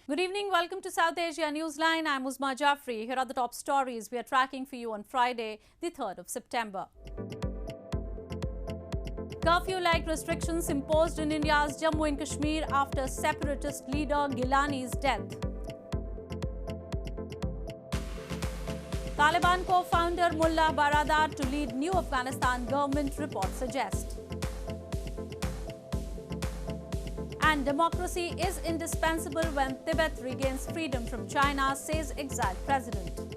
Good evening. Welcome to South Asia Newsline. I'm Uzma Jaffrey. Here are the top stories we are tracking for you on Friday, the 3rd of September. Curfew-like restrictions imposed in India's Jammu and Kashmir after separatist leader Geelani's death. Taliban co-founder Mullah Baradar to lead new Afghanistan government, reports suggest. And democracy is indispensable when Tibet regains freedom from China, says exiled president.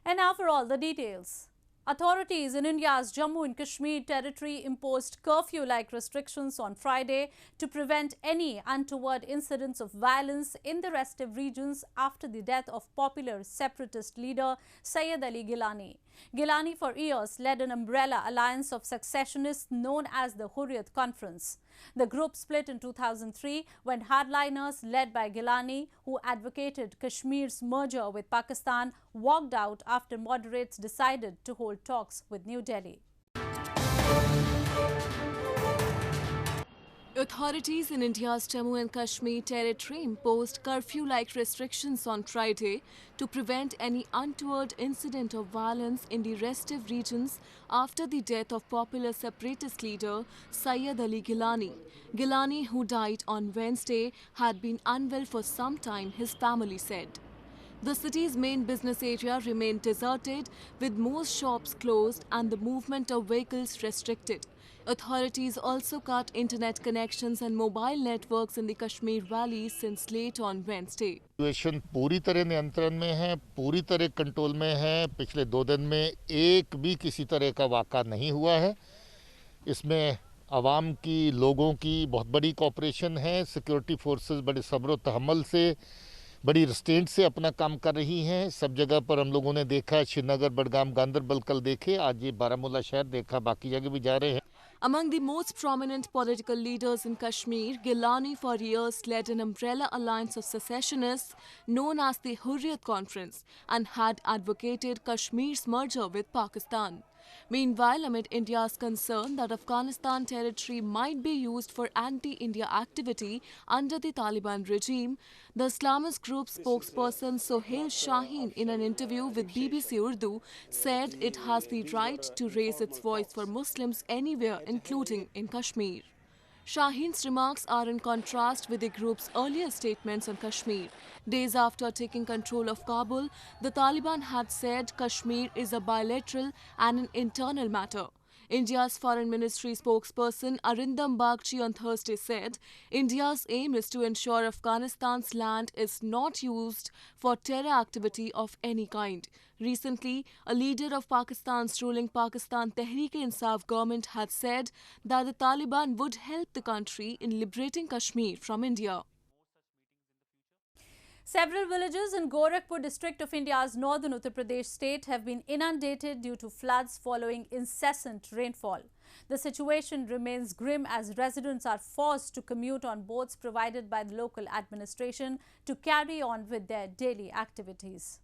And now for all the details. Authorities in India's Jammu and Kashmir territory imposed curfew-like restrictions on Friday to prevent any untoward incidents of violence in the restive regions after the death of popular separatist leader Syed Ali Geelani. Geelani for years led an umbrella alliance of secessionists known as the Hurriyat Conference. The group split in 2003 when hardliners led by Geelani, who advocated Kashmir's merger with Pakistan, walked out after moderates decided to hold talks with New Delhi. Authorities in India's Jammu and Kashmir territory imposed curfew-like restrictions on Friday to prevent any untoward incident of violence in the restive regions after the death of popular separatist leader Syed Ali Geelani. Geelani, who died on Wednesday, had been unwell for some time, his family said. The city's main business area remained deserted, with most shops closed and the movement of vehicles restricted. Authorities also cut internet connections and mobile networks in the Kashmir Valley since late on Wednesday. Situation पूरी तरह नियंत्रण में है, पूरी तरह control में है। पिछले 2 दिन में एक भी किसी तरह का वाक़ा नहीं हुआ है। इसमें आवाम की, लोगों की बहुत बड़ी कोऑपरेशन है। सिक्योरिटी फोर्सेस बड़े सब्र तहम्मुल से, बड़ी रिस्ट्रेंट से अपना काम कर रही हैं। सब जगह पर हम लोगों ने देखा, श्रीनगर, बडगाम, गांदरबल कल देखे, आज ये बारामूला शहर देखा, बाकी जगह भी जा रहे हैं। Among the most prominent political leaders in Kashmir, Geelani for years led an umbrella alliance of secessionists known as the Hurriyat Conference and had advocated Kashmir's merger with Pakistan. Meanwhile, amid India's concern that Afghanistan territory might be used for anti-India activity under the Taliban regime, the Islamist group spokesperson Sohail Shaheen, in an interview with BBC Urdu, said it has the right to raise its voice for Muslims anywhere, including in Kashmir. Shaheen's remarks are in contrast with the group's earlier statements on Kashmir. Days after taking control of Kabul, the Taliban had said Kashmir is a bilateral and an internal matter. India's Foreign Ministry spokesperson Arindam Bagchi on Thursday said India's aim is to ensure Afghanistan's land is not used for terror activity of any kind. Recently, a leader of Pakistan's ruling Pakistan Tehreek-e-Insaf government had said that the Taliban would help the country in liberating Kashmir from India. Several villages in Gorakhpur district of India's northern Uttar Pradesh state have been inundated due to floods following incessant rainfall. The situation remains grim as residents are forced to commute on boats provided by the local administration to carry on with their daily activities.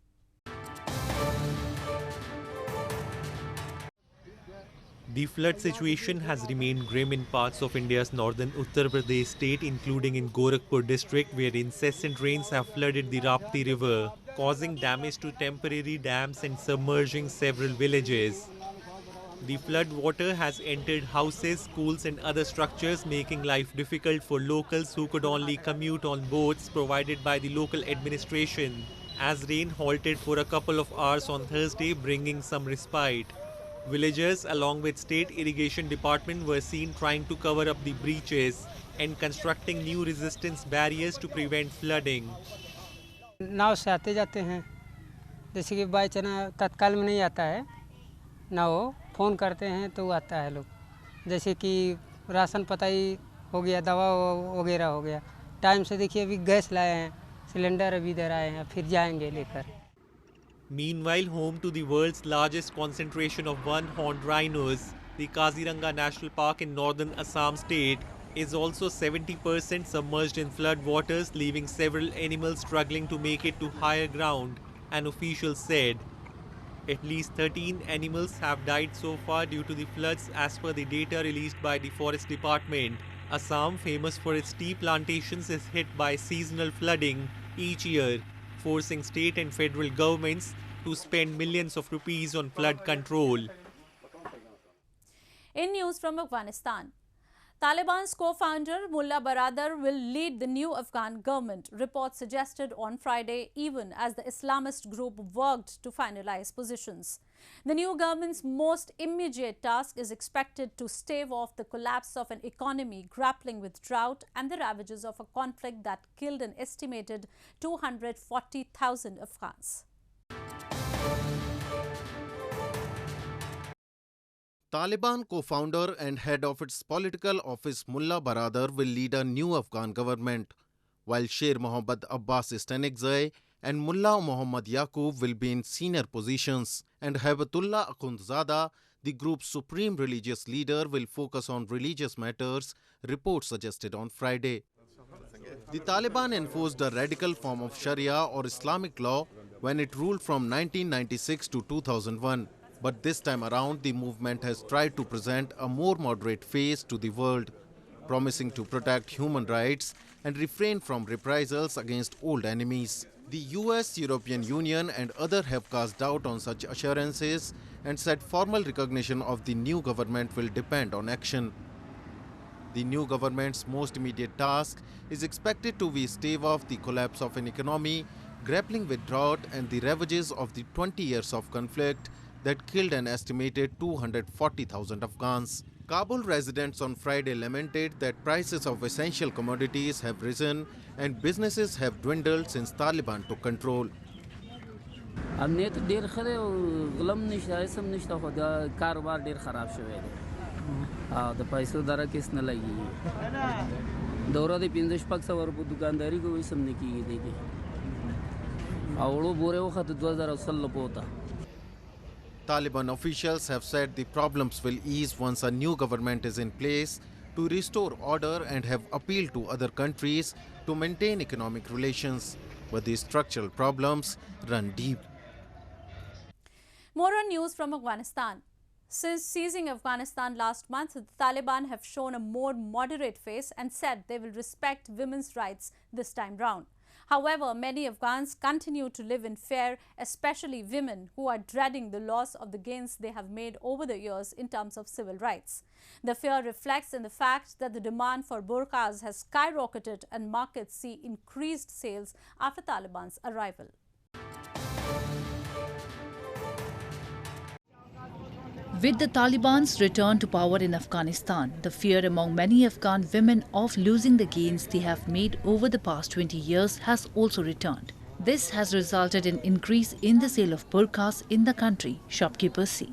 The flood situation has remained grim in parts of India's northern Uttar Pradesh state, including in Gorakhpur district, where incessant rains have flooded the Rapti river, causing damage to temporary dams and submerging several villages. The flood water has entered houses, schools and other structures, making life difficult for locals who could only commute on boats provided by the local administration, as rain halted for a couple of hours on Thursday, bringing some respite. Villagers along with state irrigation department were seen trying to cover up the breaches and constructing new resistance barriers to prevent flooding. नाव से आते जाते हैं, जैसे कि by chance तत्काल में नहीं आता है नाव, फ़ोन करते हैं तो आता है लोग, जैसे कि राशन पताई हो गया, दवा वगैरह हो गया। टाइम से देखिए अभी गैस लाए हैं, सिलेंडर अभी इधर आए हैं, फिर जाएंगे लेकर। Meanwhile, home to the world's largest concentration of one-horned rhinos, the Kaziranga National Park in northern Assam state is also 70% submerged in flood waters, leaving several animals struggling to make it to higher ground, an official said. At least 13 animals have died so far due to the floods as per the data released by the Forest Department. Assam, famous for its tea plantations, is hit by seasonal flooding each year, forcing state and federal governments to spend millions of rupees on flood control. In news from Afghanistan, Taliban's co-founder Mullah Baradar will lead the new Afghan government, reports suggested on Friday, even as the Islamist group worked to finalize positions. The new government's most immediate task is expected to stave off the collapse of an economy grappling with drought and the ravages of a conflict that killed an estimated 240,000 Afghans. Taliban co-founder and head of its political office Mullah Baradar will lead a new Afghan government, while Sher Mohammad Abbas Istanigzai and Mullah Muhammad Yaqub will be in senior positions, and Haibatullah Akhundzada, the group's supreme religious leader, will focus on religious matters, reports suggested on Friday. The Taliban enforced a radical form of Sharia or Islamic law when it ruled from 1996 to 2001. But this time around, the movement has tried to present a more moderate face to the world, promising to protect human rights and refrain from reprisals against old enemies. The US, European Union and others have cast doubt on such assurances and said formal recognition of the new government will depend on action. The new government's most immediate task is expected to be stave off the collapse of an economy grappling with drought and the ravages of the 20 years of conflict that killed an estimated 240,000 Afghans. Kabul residents on Friday lamented that prices of essential commodities have risen and businesses have dwindled since Taliban took control. Taliban officials have said the problems will ease once a new government is in place to restore order and have appealed to other countries to maintain economic relations. But the structural problems run deep. More on news from Afghanistan. Since seizing Afghanistan last month, the Taliban have shown a more moderate face and said they will respect women's rights this time round. However, many Afghans continue to live in fear, especially women who are dreading the loss of the gains they have made over the years in terms of civil rights. The fear reflects in the fact that the demand for burqas has skyrocketed and markets see increased sales after Taliban's arrival. With the Taliban's return to power in Afghanistan, the fear among many Afghan women of losing the gains they have made over the past 20 years has also returned. This has resulted in increase in the sale of burqas in the country, shopkeepers say.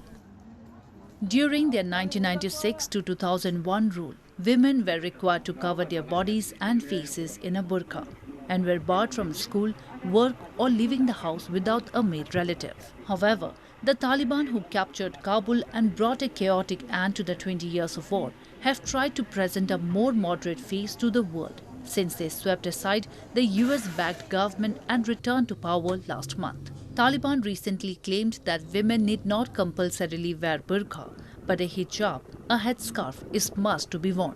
During their 1996 to 2001 rule, women were required to cover their bodies and faces in a burqa and were barred from school, work or leaving the house without a male relative. However, the Taliban, who captured Kabul and brought a chaotic end to the 20 years of war, have tried to present a more moderate face to the world since they swept aside the US-backed government and returned to power last month. Taliban recently claimed that women need not compulsorily wear burqa, but a hijab, a headscarf, is must to be worn.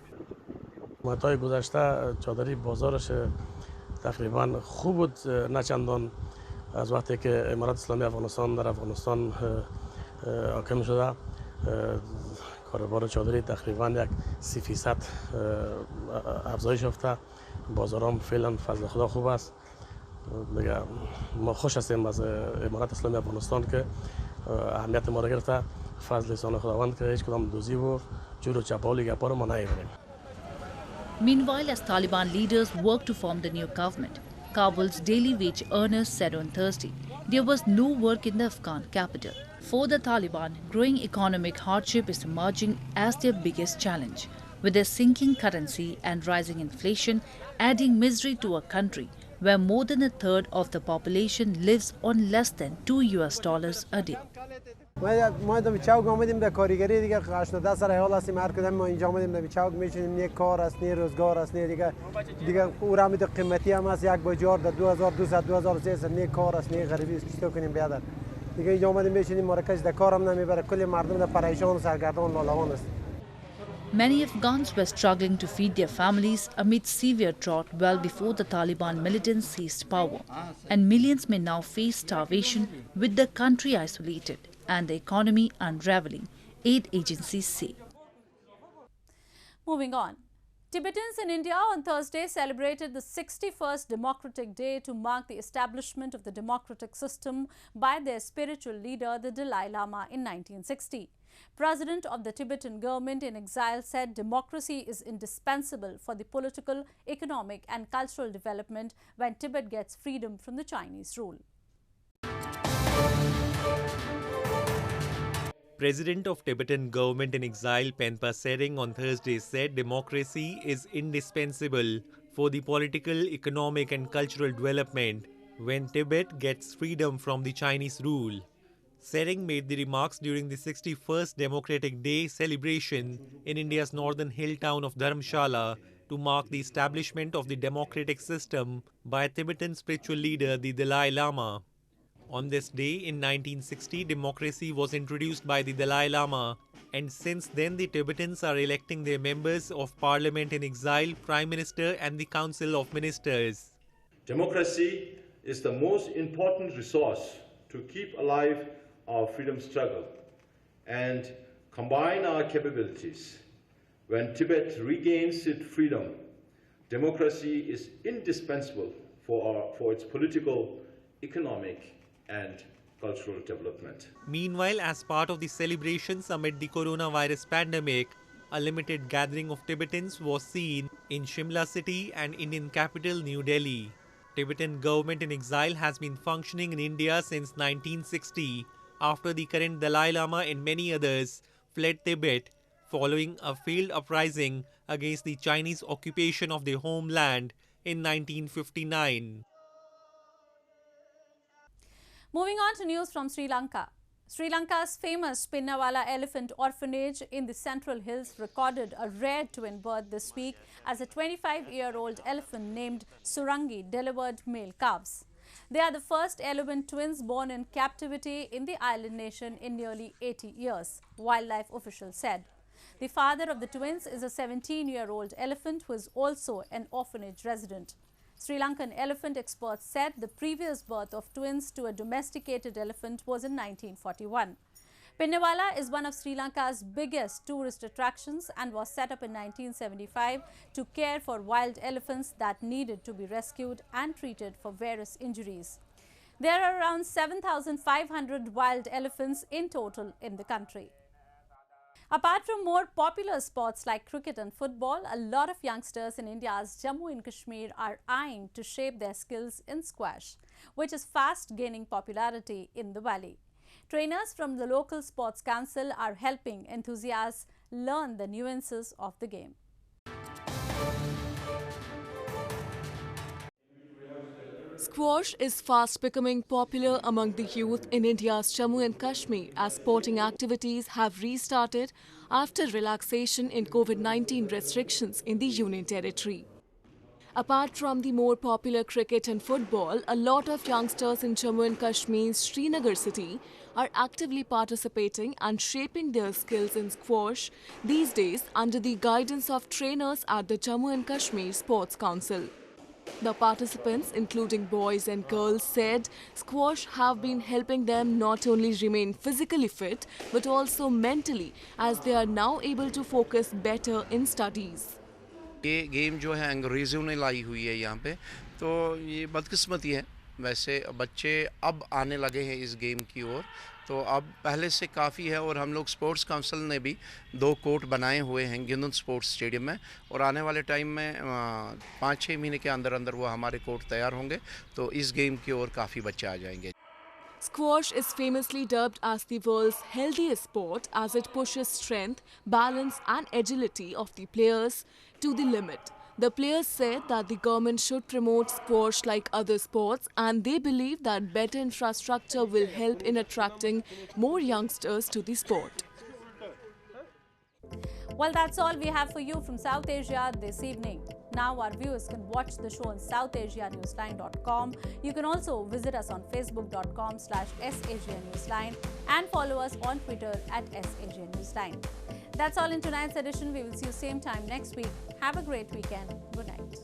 تقریبا خوب بود نه چندان از وقتی که امارات اسلامی افغانستان در افغانستان حاکم شده کاروبار چادری تقریبا یک 30% افزایش یافته بازارام فعلا فضل خدا خوب است دیگه ما خوش هستیم از امارات اسلامی افغانستان که اهمیت ما را گرفته فضل لسان خداوند که هیچ کدام دوزی و جور و چپاولی گپا رو ما نمیبریم. Meanwhile, as Taliban leaders work to form the new government, Kabul's daily wage earners said on Thursday there was no work in the Afghan capital. For the Taliban, growing economic hardship is emerging as their biggest challenge, with a sinking currency and rising inflation adding misery to a country where more than a third of the population lives on less than $2 a day. ما در چوک آمدیم در کارگری دیگه 18 سال حال هستیم هر کدوم ما اینجا آمدیم در چوک میشینیم یک کار است نه روزگار است نه دیگه اورام در قیمتی هم است یک بازار در 2200 2300 نه کار است نه غریبی است چطور کنیم بیادر دیگه اینجا آمدیم میشینیم مرکز در کارم نمیبره کلی مردم در پریشان سرگردان لالهان است. Many Afghans were struggling to feed their families amid severe drought well before the Taliban militants seized power. And millions may now face starvation with the country isolated and the economy unraveling, aid agencies say. Moving on. Tibetans in India on Thursday celebrated the 61st Democratic Day to mark the establishment of the democratic system by their spiritual leader, the Dalai Lama, in 1960. President of the Tibetan government in exile said democracy is indispensable for the political, economic and cultural development when Tibet gets freedom from the Chinese rule. President of Tibetan government in exile Penpa Sering on Thursday said democracy is indispensable for the political, economic and cultural development when Tibet gets freedom from the Chinese rule. Sering made the remarks during the 61st Democratic Day celebration in India's northern hill town of Dharamshala to mark the establishment of the democratic system by Tibetan spiritual leader the Dalai Lama. On this day in 1960, democracy was introduced by the Dalai Lama, and since then the Tibetans are electing their members of parliament in exile, Prime Minister and the Council of Ministers. Democracy is the most important resource to keep alive our freedom struggle and combine our capabilities. When Tibet regains its freedom, democracy is indispensable for its political, economic and cultural development. Meanwhile, as part of the celebrations amid the coronavirus pandemic, a limited gathering of Tibetans was seen in Shimla city and Indian capital New Delhi. Tibetan government in exile has been functioning in India since 1960 after the current Dalai Lama and many others fled Tibet following a failed uprising against the Chinese occupation of their homeland in 1959. Moving on to news from Sri Lanka. Sri Lanka's famous Pinnawala Elephant Orphanage in the Central Hills recorded a rare twin birth this week as a 25-year-old elephant named Surangi delivered male calves. They are the first elephant twins born in captivity in the island nation in nearly 80 years, wildlife officials said. The father of the twins is a 17-year-old elephant who is also an orphanage resident. Sri Lankan elephant experts said the previous birth of twins to a domesticated elephant was in 1941. Pinnawala is one of Sri Lanka's biggest tourist attractions and was set up in 1975 to care for wild elephants that needed to be rescued and treated for various injuries. There are around 7,500 wild elephants in total in the country. Apart from more popular sports like cricket and football, a lot of youngsters in India's Jammu and Kashmir are eyeing to shape their skills in squash, which is fast gaining popularity in the valley. Trainers from the local sports council are helping enthusiasts learn the nuances of the game. Squash is fast becoming popular among the youth in India's Jammu and Kashmir as sporting activities have restarted after relaxation in COVID-19 restrictions in the Union Territory. Apart from the more popular cricket and football, a lot of youngsters in Jammu and Kashmir's Srinagar city are actively participating and shaping their skills in squash these days under the guidance of trainers at the Jammu and Kashmir Sports Council. The participants, including boys and girls, said squash have been helping them not only remain physically fit but also mentally as they are now able to focus better in studies. ये game जो है अंग्रेज़ों ने लाई हुई है यहाँ पे, तो ये बदकिस्मती है। वैसे बच्चे अब आने लगे हैं इस गेम की ओर, तो अब पहले से काफ़ी है और हम लोग स्पोर्ट्स काउंसिल ने भी 2 कोर्ट बनाए हुए हैं गिंदुन स्पोर्ट्स स्टेडियम में और आने वाले टाइम में 5-6 महीने के अंदर अंदर वो हमारे कोर्ट तैयार होंगे, तो इस गेम की ओर काफ़ी बच्चे आ जाएंगे. Squash is famously dubbed as the world's healthiest sport as it pushes strength, balance and agility of the players to the limit. The players said that the government should promote squash like other sports and they believe that better infrastructure will help in attracting more youngsters to the sport. Well, that's all we have for you from South Asia this evening. Now our viewers can watch the show on southasianewsline.com. You can also visit us on facebook.com/SAsiaNewsline and follow us on Twitter @SAsiaNewsline. That's all in tonight's edition. We will see you same time next week. Have a great weekend. Good night.